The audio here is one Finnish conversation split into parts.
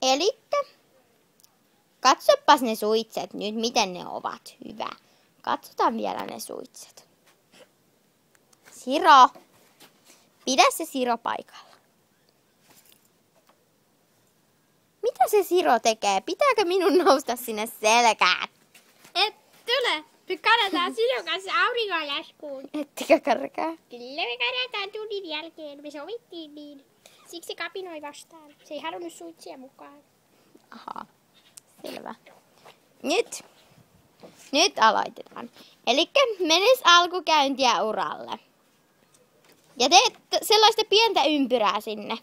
Elikkä katsopas ne suitset nyt, miten ne ovat. Hyvä. Katsotaan vielä ne suitset. Siro. Pidä se Siro paikalla. Mitä se Siro tekee? Pitääkö minun nousta sinne selkään? Et tule. Me karataan sinun kanssa auringonlaskuun. Ettekö karkaa? Kyllä me karataan tunnin jälkeen. Me sovittiin niin. Siksi kapinoi vastaan. Se ei halunnut suitsia mukaan. Aha, selvä. Nyt aloitetaan. Elikkä menis alkukäyntiä uralle. Ja teet sellaista pientä ympyrää sinne.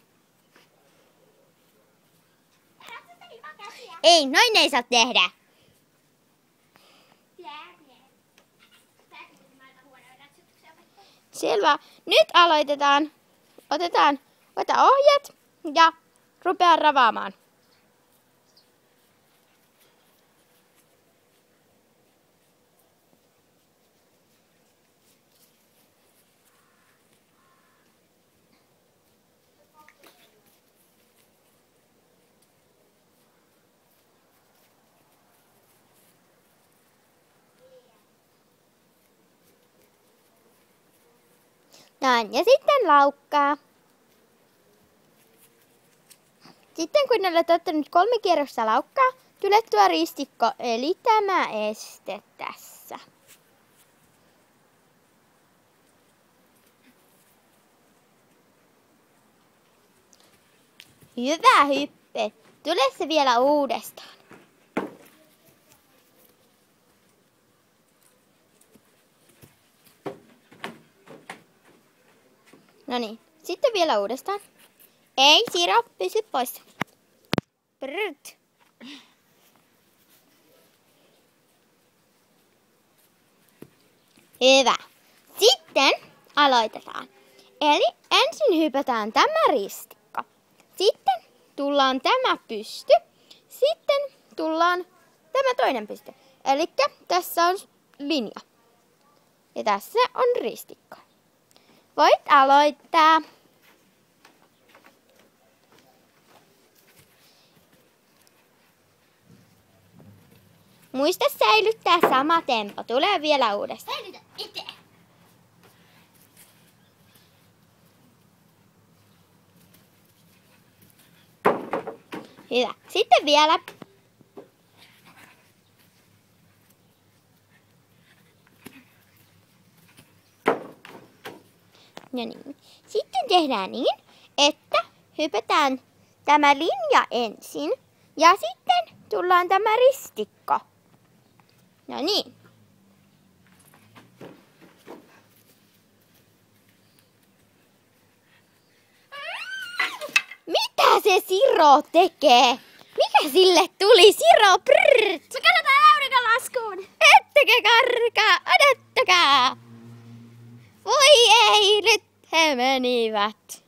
Ei, noin ei saa tehdä. Selvä. Nyt aloitetaan. Ota ohjat ja rupea ravaamaan. Näin, ja sitten laukkaa. Sitten kun olet ottanut 3 kierrosta laukkaa, tule tuo ristikko, eli tämä este tässä. Hyvä hyppe. Tule se vielä uudestaan. No niin, sitten vielä uudestaan. Ei, Siro, pysy pois. Brrt. Hyvä. Sitten aloitetaan. Eli ensin hypätään tämä ristikko. Sitten tullaan tämä pysty. Sitten tullaan tämä toinen pysty. Elikkä tässä on linja. Ja tässä on ristikko. Voit aloittaa. Muista säilyttää sama tempo. Tulee vielä uudestaan. Säilytä itse. Hyvä. Sitten vielä. No niin. Sitten tehdään niin, että hypätään tämä linja ensin ja sitten tullaan tämä ristikko. No niin. Mitä se Siro tekee? Mikä sille tuli? Siro, prrrt! Me karataan auringonlaskuun. Ettekö karkaa? Odottakaa! Voi ei, nyt he menivät.